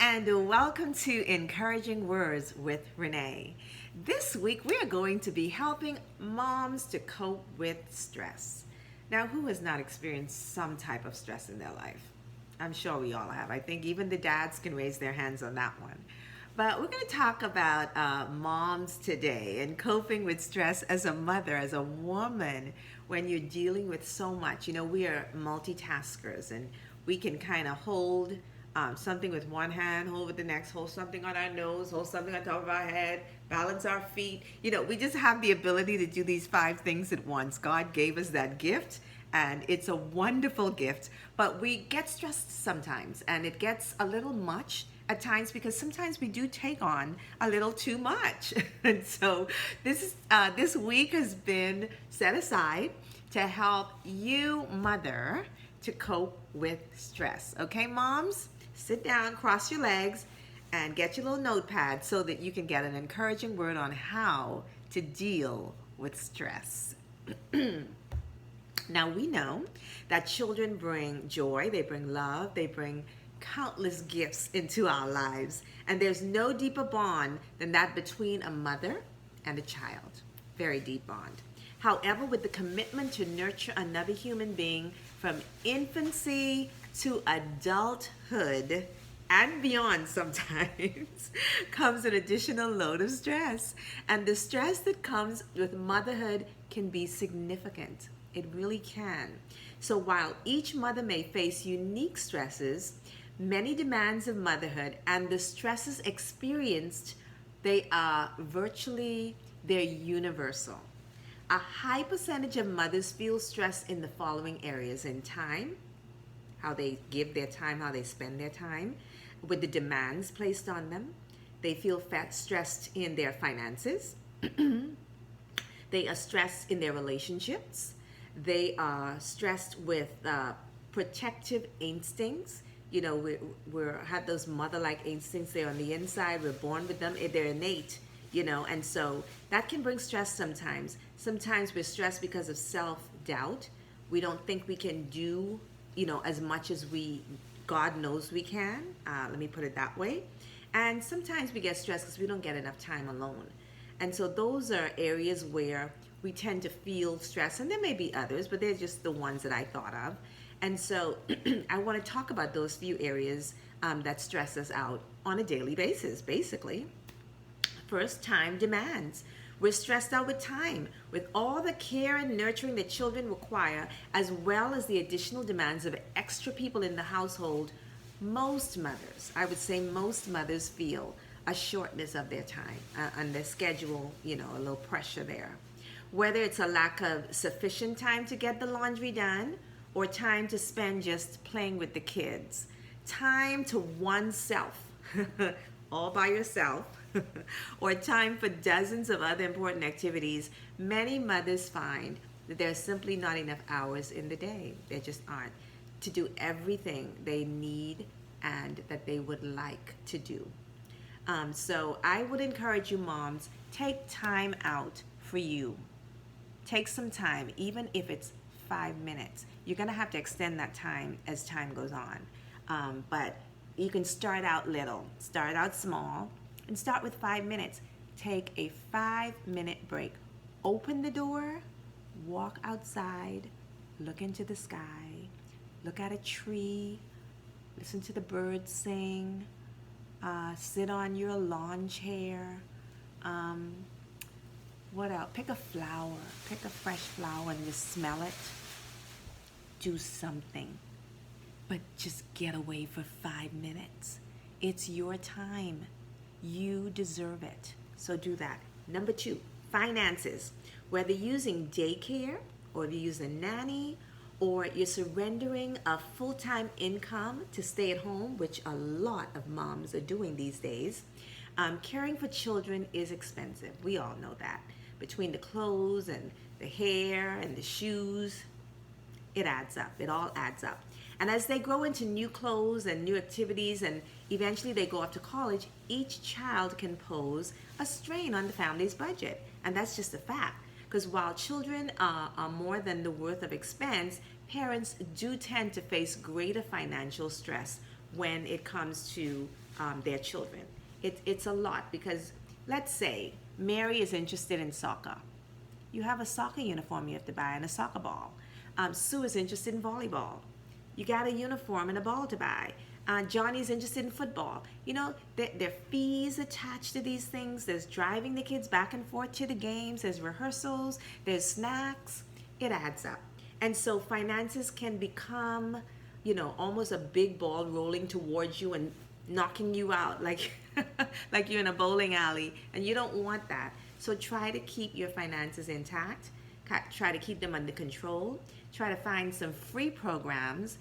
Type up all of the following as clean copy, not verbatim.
and welcome to Encouraging Words with Renae. This week we are going to be helping moms to cope with stress. Now, who has not experienced some type of stress in their life? I'm sure we all have. I think even the dads can raise their hands on that one. But we're going to talk about moms today and coping with stress as a mother, as a woman, when you're dealing with so much. You know, we are multitaskers and we can kind of hold something with one hand, hold with the next, hold something on our nose, hold something on top of our head, balance our feet. You know, we just have the ability to do these 5 things at once. God gave us that gift, and it's a wonderful gift. But we get stressed sometimes, and it gets a little much at times because sometimes we do take on a little too much. And so this week has been set aside to help you, mother, to cope with stress. Okay, moms? Sit down, cross your legs, and get your little notepad so that you can get an encouraging word on how to deal with stress. Now, we know that children bring joy, they bring love, they bring countless gifts into our lives. And there's no deeper bond than that between a mother and a child. Very deep bond. However, with the commitment to nurture another human being from infancy to adulthood and beyond sometimes comes an additional load of stress. And the stress that comes with motherhood can be significant. It really can. So while each mother may face unique stresses, many demands of motherhood and the stresses experienced, they're universal. A high percentage of mothers feel stress in the following areas: in time, how they give their time, how they spend their time, with the demands placed on them. They feel stressed in their finances. They are stressed in their relationships. They are stressed with protective instincts. You know, we have those mother-like instincts. They're on the inside. We're born with them. They're innate, you know, and so that can bring stress sometimes. Sometimes we're stressed because of self-doubt. We don't think we can do, you know, as much as God knows we can. Let me put it that way. And sometimes we get stressed because we don't get enough time alone. And so those are areas where we tend to feel stress. And there may be others, but they're just the ones that I thought of. And so I want to talk about those few areas that stress us out on a daily basis, basically. First, time demands. We're stressed out with time, with all the care and nurturing that children require, as well as the additional demands of extra people in the household. Most mothers, I would say most mothers, feel a shortness of their time and their schedule, you know, a little pressure there. Whether it's a lack of sufficient time to get the laundry done, or time to spend just playing with the kids, time to oneself, all by yourself, or time for dozens of other important activities, many mothers find that there's simply not enough hours in the day. There just aren't, to do everything they need and that they would like to do. So I would encourage you, moms, take time out for you. Take some time, even if it's 5 minutes. You're going to have to extend that time as time goes on. But you can start out little, start out small, and start with 5 minutes. Take a 5-minute break. Open the door, walk outside, look into the sky, look at a tree, listen to the birds sing, sit on your lawn chair. What else? Pick a flower, pick a fresh flower and just smell it. Do something, but just get away for 5 minutes. It's your time. You deserve it. So do that. Number 2, finances. Whether using daycare or if you use a nanny or you're surrendering a full-time income to stay at home, which a lot of moms are doing these days, caring for children is expensive. We all know that. Between the clothes and the hair and the shoes, it adds up. It all adds up. And as they grow into new clothes and new activities and eventually they go off to college, each child can pose a strain on the family's budget. And that's just a fact. Because while children are more than the worth of expense, parents do tend to face greater financial stress when it comes to their children. It's a lot because let's say Mary is interested in soccer. You have a soccer uniform you have to buy and a soccer ball. Sue is interested in volleyball. You got a uniform and a ball to buy. Johnny's interested in football. You know, there are fees attached to these things. There's driving the kids back and forth to the games. There's rehearsals. There's snacks. It adds up. And so finances can become, almost a big ball rolling towards you and knocking you out like like you're in a bowling alley, and you don't want that. So try to keep your finances intact. Try to keep them under control. Try to find some free programs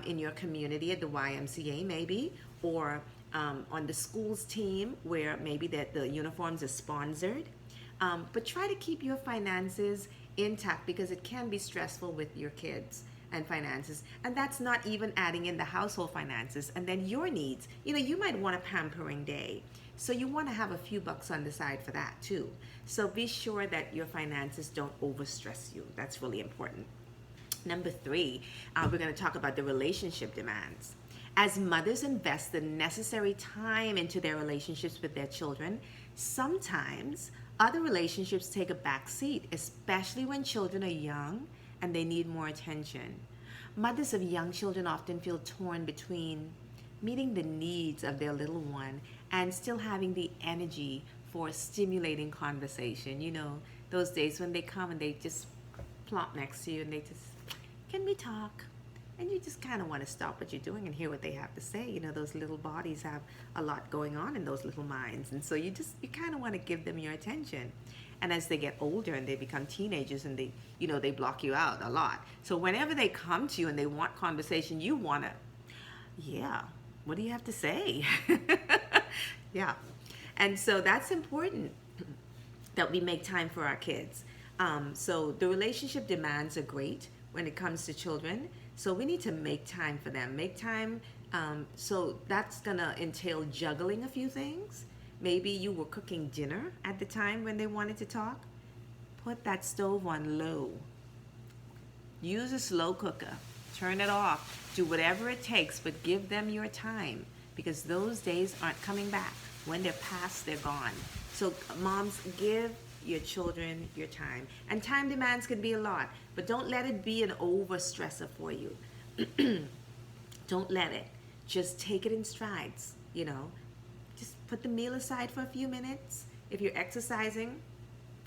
in your community at the YMCA maybe, or on the school's team where maybe that the uniforms are sponsored. But try to keep your finances intact because it can be stressful with your kids and finances. And that's not even adding in the household finances and then your needs. You might want a pampering day. So you want to have a few bucks on the side for that too. So be sure that your finances don't overstress you. That's really important. Number 3, we're going to talk about the relationship demands. As mothers invest the necessary time into their relationships with their children, sometimes other relationships take a back seat, especially when children are young and they need more attention. Mothers of young children often feel torn between meeting the needs of their little one and still having the energy for stimulating conversation. Those days when they come and they just plop next to you and they just, can we talk? And you just kind of want to stop what you're doing and hear what they have to say. Those little bodies have a lot going on in those little minds. And so you kind of want to give them your attention. And as they get older and they become teenagers and they block you out a lot. So whenever they come to you and they want conversation, you want to, yeah, what do you have to say? Yeah. And so that's important that we make time for our kids. So the relationship demands are great when it comes to children. So we need to make time for them. Make time. So that's going to entail juggling a few things. Maybe you were cooking dinner at the time when they wanted to talk. Put that stove on low. Use a slow cooker. Turn it off. Do whatever it takes, but give them your time because those days aren't coming back. When they're past, they're gone. So moms, give your children your time. And time demands can be a lot, but don't let it be an over stressor for you. Don't let it. Just take it in strides, Just put the meal aside for a few minutes. If you're exercising,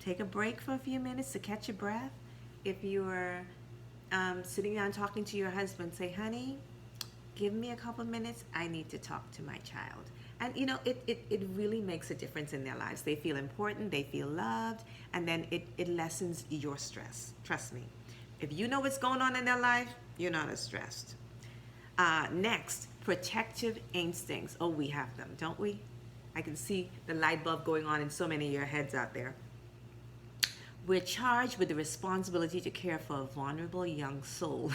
take a break for a few minutes to catch your breath. If you're sitting down talking to your husband, say, honey, give me a couple minutes. I need to talk to my child. And it really makes a difference in their lives. They feel important, they feel loved, and then it lessens your stress. Trust me. If you know what's going on in their life, you're not as stressed. Next, protective instincts. Oh, we have them, don't we? I can see the light bulb going on in so many of your heads out there. We're charged with the responsibility to care for a vulnerable young soul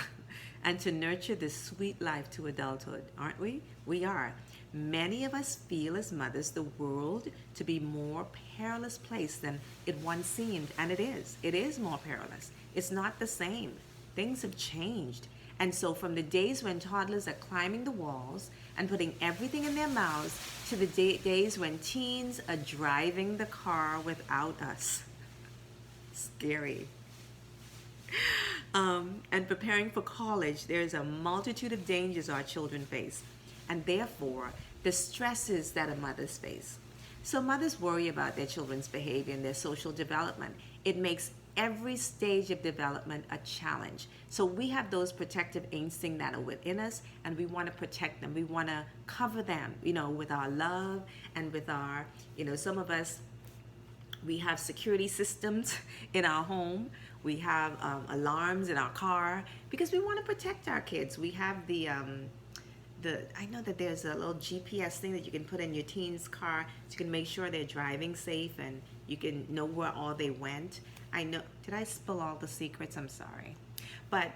and to nurture this sweet life to adulthood, aren't we? We are. Many of us feel as mothers the world to be more perilous place than it once seemed, and it is. It is more perilous. It's not the same. Things have changed. And so from the days when toddlers are climbing the walls and putting everything in their mouths to the days when teens are driving the car without us. Scary. And preparing for college, there's a multitude of dangers our children face, and therefore the stresses that a mother's face. So mothers worry about their children's behavior and their social development. It makes every stage of development a challenge. So we have those protective instincts that are within us, and we want to protect them. We want to cover them, with our love and with our, some of us, we have security systems in our home. We have alarms in our car because we want to protect our kids. We have I know that there's a little GPS thing that you can put in your teen's car so you can make sure they're driving safe and you can know where all they went. I know, did I spill all the secrets? I'm sorry. But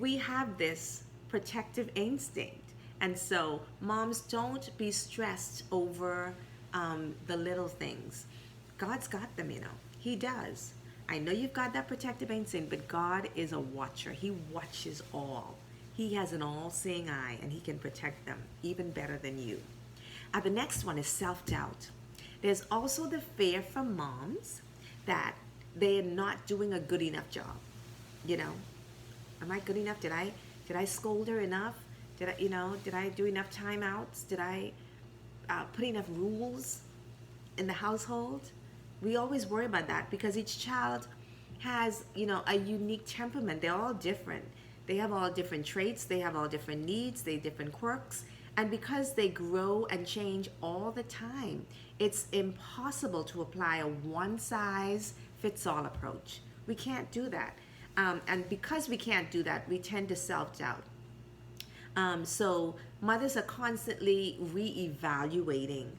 we have this protective instinct. And so moms, don't be stressed over the little things. God's got them, He does. I know you've got that protective instinct, but God is a watcher. He watches all. He has an all-seeing eye, and He can protect them even better than you. The next one is self-doubt. There's also the fear from moms that they're not doing a good enough job. You know, am I good enough? Did I scold her enough? Did I do enough timeouts? Did I put enough rules in the household? We always worry about that because each child has, a unique temperament. They're all different. They have all different traits. They have all different needs. They have different quirks. And because they grow and change all the time, it's impossible to apply a one-size-fits-all approach. We can't do that. And because we can't do that, we tend to self-doubt. So mothers are constantly re-evaluating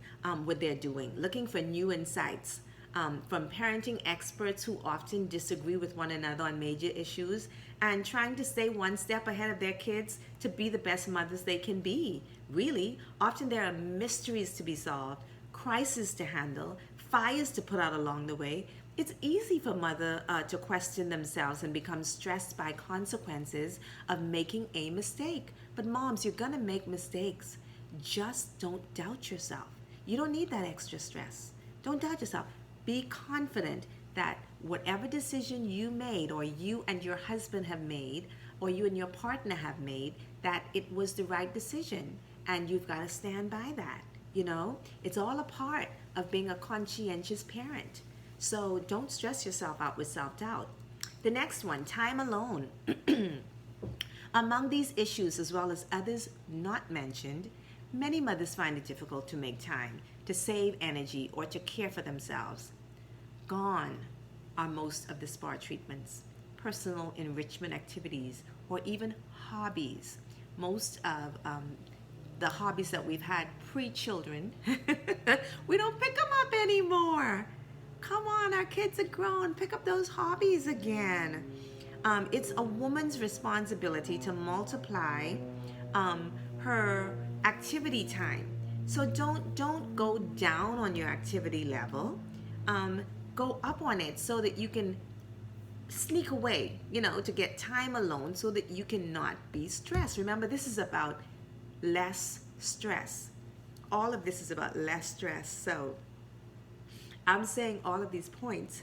what they're doing, looking for new insights from parenting experts who often disagree with one another on major issues, and trying to stay one step ahead of their kids to be the best mothers they can be. Really, often there are mysteries to be solved, crises to handle, fires to put out along the way. It's easy for mother to question themselves and become stressed by consequences of making a mistake. But moms, you're gonna make mistakes. Just don't doubt yourself. You don't need that extra stress. Don't doubt yourself. Be confident that whatever decision you made, or you and your husband have made, or you and your partner have made, that it was the right decision, and you've got to stand by that. It's all a part of being a conscientious parent. So don't stress yourself out with self-doubt. The next one, time alone. Among these issues, as well as others not mentioned, many mothers find it difficult to make time to save energy or to care for themselves. Gone are most of the spa treatments, personal enrichment activities, or even hobbies. Most of the hobbies that we've had pre-children, we don't pick them up anymore. Come on, our kids are grown. Pick up those hobbies again. It's a woman's responsibility to multiply her activity time. So don't go down on your activity level. Go up on it so that you can sneak away, to get time alone so that you cannot be stressed. Remember, this is about less stress. All of this is about less stress. So I'm saying all of these points,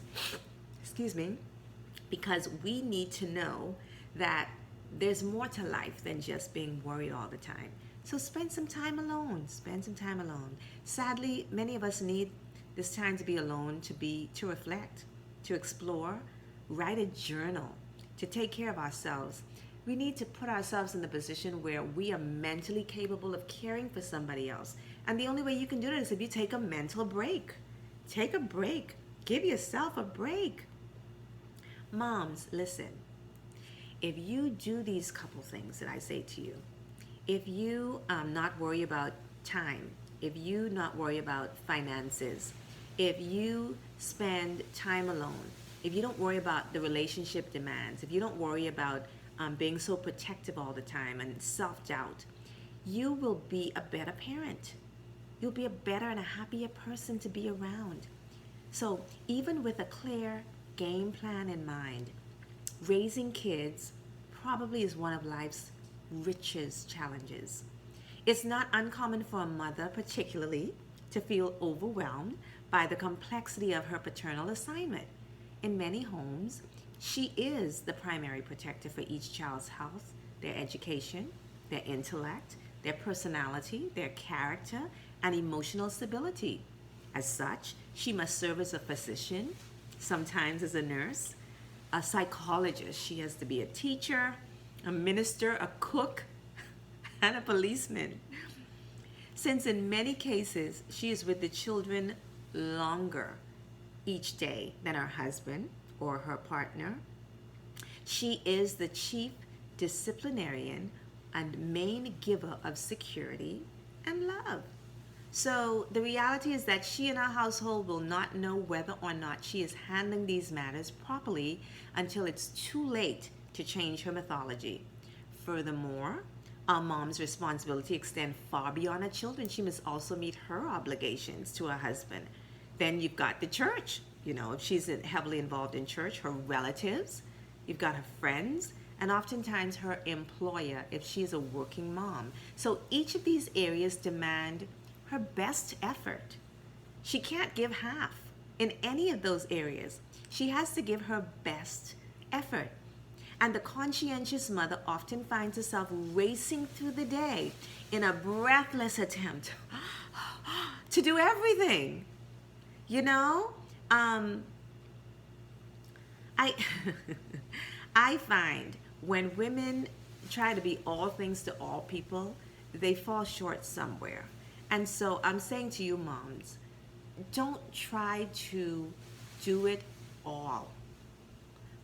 because we need to know that there's more to life than just being worried all the time. So spend some time alone. Sadly, many of us need this time to be alone, to reflect, to explore, write a journal, to take care of ourselves. We need to put ourselves in the position where we are mentally capable of caring for somebody else. And the only way you can do that is if you take a mental break. Take a break. Give yourself a break. Moms, listen. If you do these couple things that I say to you, if you not worry about time, if you not worry about finances, if you spend time alone, if you don't worry about the relationship demands, if you don't worry about being so protective all the time and self-doubt, you will be a better parent. You'll be a better and a happier person to be around. So even with a clear game plan in mind, raising kids probably is one of life's richest challenges. It's not uncommon for a mother particularly to feel overwhelmed by the complexity of her paternal assignment. In many homes, she is the primary protector for each child's health, their education, their intellect, their personality, their character, and emotional stability. As such, she must serve as a physician, sometimes as a nurse, a psychologist. She has to be a teacher, a minister, a cook, and a policeman. Since in many cases, she is with the children longer each day than her husband or her partner, she is the chief disciplinarian and main giver of security and love. So the reality is that she and her household will not know whether or not she is handling these matters properly until it's too late to change her mythology. Furthermore, a mom's responsibility extends far beyond her children. She must also meet her obligations to her husband. Then you've got the church, if she's heavily involved in church, her relatives, you've got her friends, and oftentimes her employer if she's a working mom. So each of these areas demand her best effort. She can't give half in any of those areas. She has to give her best effort. And the conscientious mother often finds herself racing through the day in a breathless attempt to do everything. You know, I I find when women try to be all things to all people, they fall short somewhere. And so I'm saying to you, moms, don't try to do it all.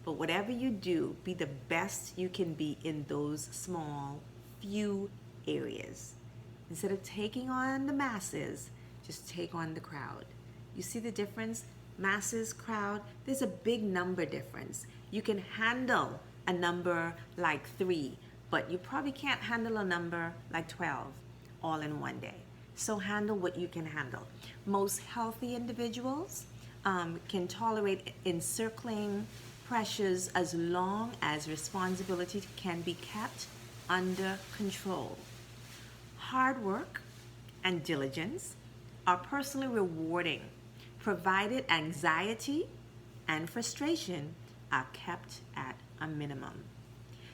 But whatever you do, be the best you can be in those small, few areas. Instead of taking on the masses, just take on the crowd. You see the difference? Masses, crowd, there's a big number difference. You can handle a number like 3, but you probably can't handle a number like 12 all in one day. So handle what you can handle. Most healthy individuals can tolerate encircling pressures as long as responsibility can be kept under control. Hard work and diligence are personally rewarding, provided anxiety and frustration are kept at a minimum.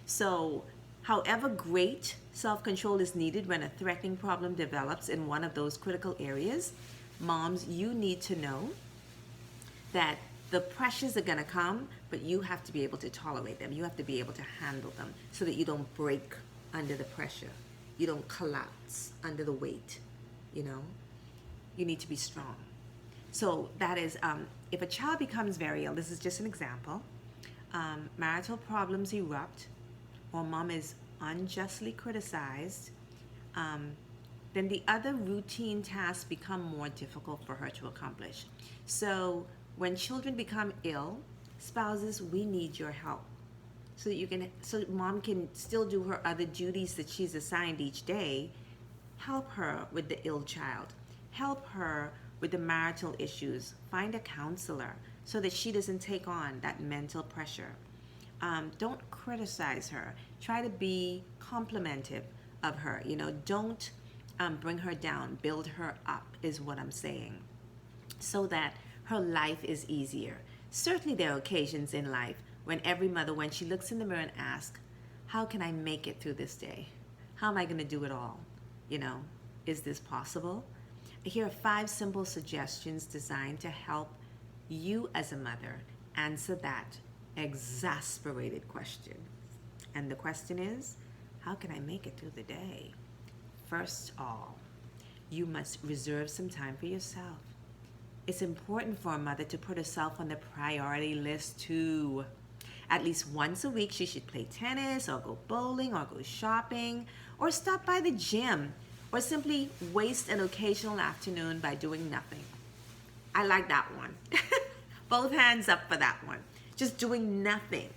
So, however great self-control is needed when a threatening problem develops in one of those critical areas, moms, you need to know that the pressures are going to come, but you have to be able to tolerate them. You have to be able to handle them so that you don't break under the pressure. You don't collapse under the weight, you know. You need to be strong. So that is, if a child becomes very ill, this is just an example, marital problems erupt, or mom is unjustly criticized, then the other routine tasks become more difficult for her to accomplish. So when children become ill, spouses, we need your help so that so mom can still do her other duties that she's assigned each day. Help her with the ill child. Help her with the marital issues. Find a counselor so that she doesn't take on that mental pressure. Don't criticize her. Try to be complimentive of her. You know, don't bring her down. Build her up is what I'm saying, so that her life is easier. Certainly there are occasions in life when every mother, when she looks in the mirror and asks, how can I make it through this day? How am I going to do it all? You know, is this possible? Here are 5 simple suggestions designed to help you as a mother answer that exasperated question. And the question is, how can I make it through the day? First of all, you must reserve some time for yourself. It's important for a mother to put herself on the priority list too. At least once a week, she should play tennis or go bowling or go shopping or stop by the gym or simply waste an occasional afternoon by doing nothing. I like that one. Both hands up for that one. Just doing nothing.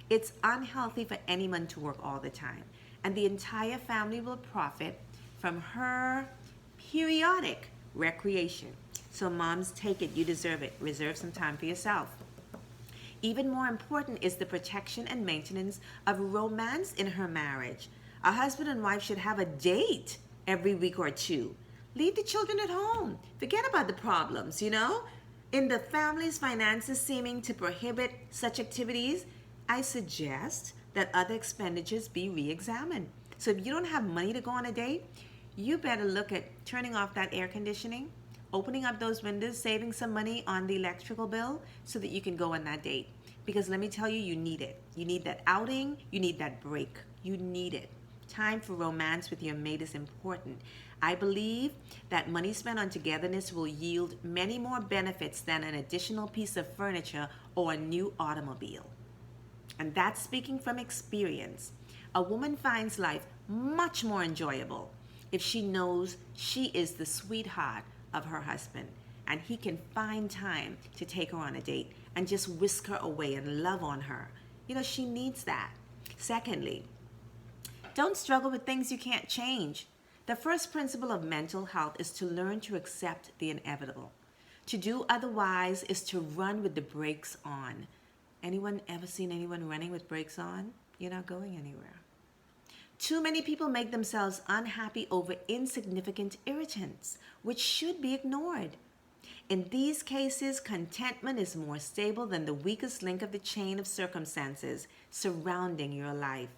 It's unhealthy for anyone to work all the time, and the entire family will profit from her periodic recreation. So moms, take it. You deserve it. Reserve some time for yourself. Even more important is the protection and maintenance of romance in her marriage. A husband and wife should have a date every week or 2. Leave the children at home. Forget about the problems, you know? In the family's finances seeming to prohibit such activities, I suggest that other expenditures be re-examined. So if you don't have money to go on a date, you better look at turning off that air conditioning, opening up those windows, saving some money on the electrical bill so that you can go on that date. Because let me tell you, you need it. You need that outing. You need that break. You need it. Time for romance with your mate is important. I believe that money spent on togetherness will yield many more benefits than an additional piece of furniture or a new automobile. And that's speaking from experience. A woman finds life much more enjoyable if she knows she is the sweetheart of her husband and he can find time to take her on a date and just whisk her away and love on her. You know, she needs that. Secondly, don't struggle with things you can't change. The first principle of mental health is to learn to accept the inevitable. To do otherwise is to run with the brakes on. Anyone ever seen anyone running with brakes on? You're not going anywhere. Too many people make themselves unhappy over insignificant irritants, which should be ignored. In these cases, contentment is more stable than the weakest link of the chain of circumstances surrounding your life.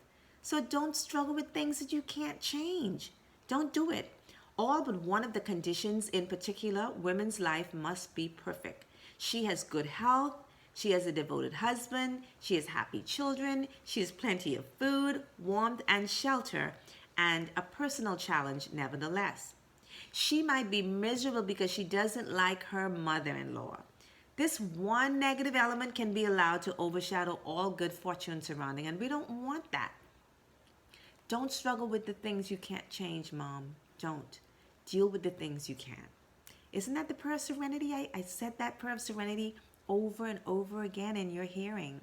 So don't struggle with things that you can't change. Don't do it. All but one of the conditions in particular, women's life must be perfect. She has good health, she has a devoted husband, she has happy children, she has plenty of food, warmth, and shelter, and a personal challenge nevertheless. She might be miserable because she doesn't like her mother-in-law. This one negative element can be allowed to overshadow all good fortune surrounding, and we don't want that. Don't struggle with the things you can't change, Mom. Don't. Deal with the things you can. Isn't that the prayer of serenity? I said that prayer of serenity over and over again in your hearing.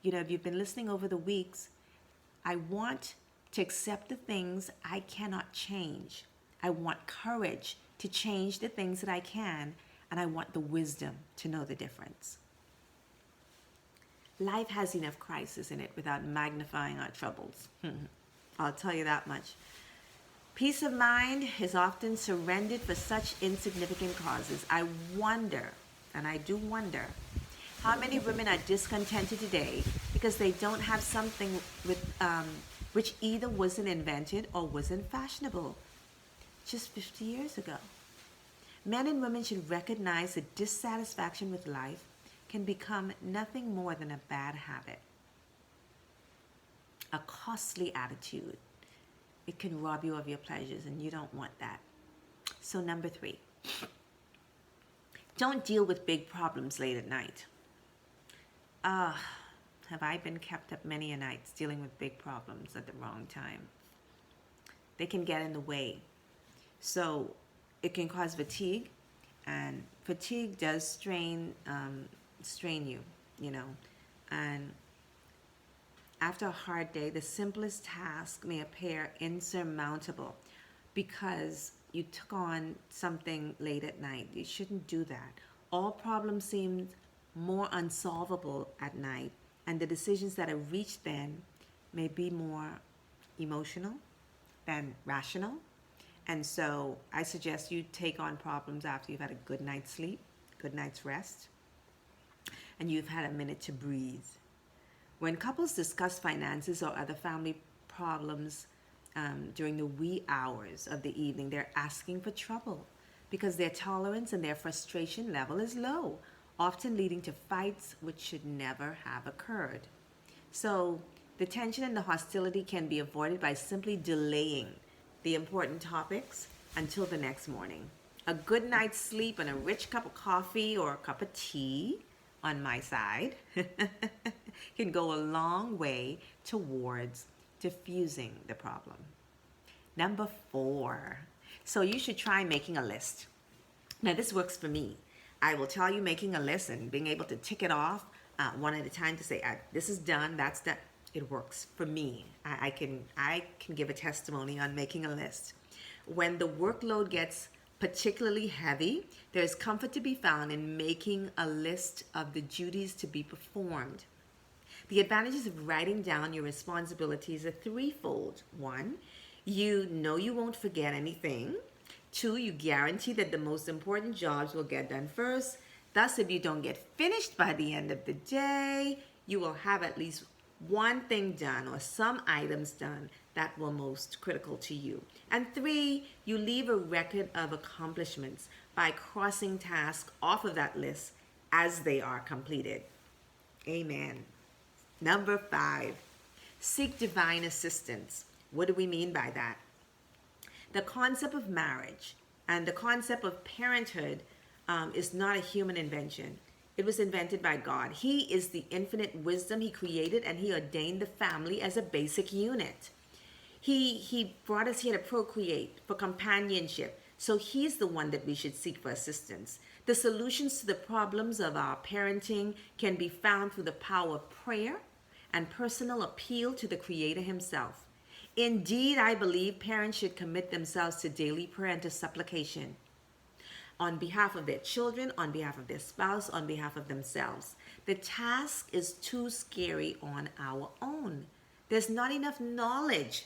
You know, if you've been listening over the weeks, I want to accept the things I cannot change. I want courage to change the things that I can, and I want the wisdom to know the difference. Life has enough crisis in it without magnifying our troubles. I'll tell you that much. Peace of mind is often surrendered for such insignificant causes. I wonder, and I do wonder, how many women are discontented today because they don't have something which either wasn't invented or wasn't fashionable just 50 years ago. Men and women should recognize that dissatisfaction with life can become nothing more than a bad habit, a costly attitude. It can rob you of your pleasures, and you don't want that. So number 3, don't deal with big problems late at night. Have I been kept up many a nights dealing with big problems at the wrong time? They can get in the way. So it can cause fatigue, and fatigue does strain you, you know. And after a hard day, the simplest task may appear insurmountable because you took on something late at night. You shouldn't do that. All problems seem more unsolvable at night, and the decisions that are reached then may be more emotional than rational. And so I suggest you take on problems after you've had a good night's sleep, good night's rest, and you've had a minute to breathe. When couples discuss finances or other family problems during the wee hours of the evening, they're asking for trouble because their tolerance and their frustration level is low, often leading to fights which should never have occurred. So the tension and the hostility can be avoided by simply delaying the important topics until the next morning. A good night's sleep and a rich cup of coffee or a cup of tea on my side can go a long way towards diffusing the problem. Number 4, so you should try making a list. Now this works for me. I will tell you, making a list and being able to tick it off one at a time to say, this is done, that's done. It works for me. I can give a testimony on making a list. When the workload gets particularly heavy, there is comfort to be found in making a list of the duties to be performed. The advantages of writing down your responsibilities are threefold. 1, you know you won't forget anything. 2, you guarantee that the most important jobs will get done first. Thus, if you don't get finished by the end of the day, you will have at least one thing done or some items done that were most critical to you. And 3, you leave a record of accomplishments by crossing tasks off of that list as they are completed. Amen. Number 5, seek divine assistance. What do we mean by that? The concept of marriage and the concept of parenthood is not a human invention. It was invented by God. He is the infinite wisdom. He created and he ordained the family as a basic unit. He brought us here to procreate, for companionship. So he's the one that we should seek for assistance. The solutions to the problems of our parenting can be found through the power of prayer and personal appeal to the Creator himself. Indeed, I believe parents should commit themselves to daily prayer and to supplication on behalf of their children, on behalf of their spouse, on behalf of themselves. The task is too scary on our own. There's not enough knowledge,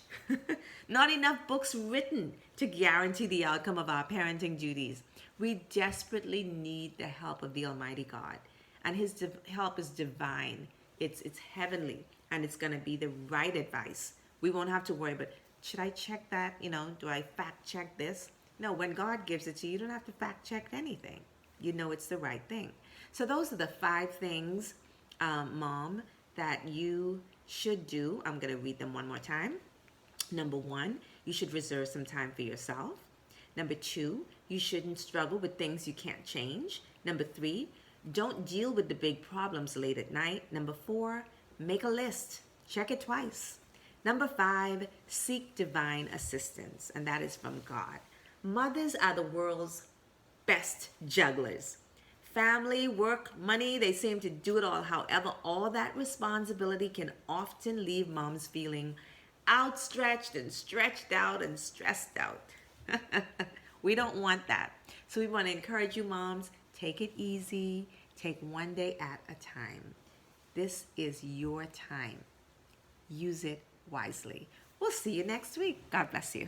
not enough books written to guarantee the outcome of our parenting duties. We desperately need the help of the Almighty God. And His help is divine, it's heavenly, and it's going to be the right advice. We won't have to worry, but should I check that? Do I fact check this? No, when God gives it to you, you don't have to fact check anything. You know it's the right thing. So those are the 5 things, Mom, that you should do. I'm going to read them one more time. Number 1, you should reserve some time for yourself. Number 2, you shouldn't struggle with things you can't change. Number 3, don't deal with the big problems late at night. Number 4, make a list. Check it twice. Number 5, seek divine assistance, and that is from God. Mothers are the world's best jugglers. Family, work, money, they seem to do it all. However, all that responsibility can often leave moms feeling outstretched and stretched out and stressed out. We don't want that. So we want to encourage you, moms, take it easy. Take one day at a time. This is your time. Use it wisely. We'll see you next week. God bless you.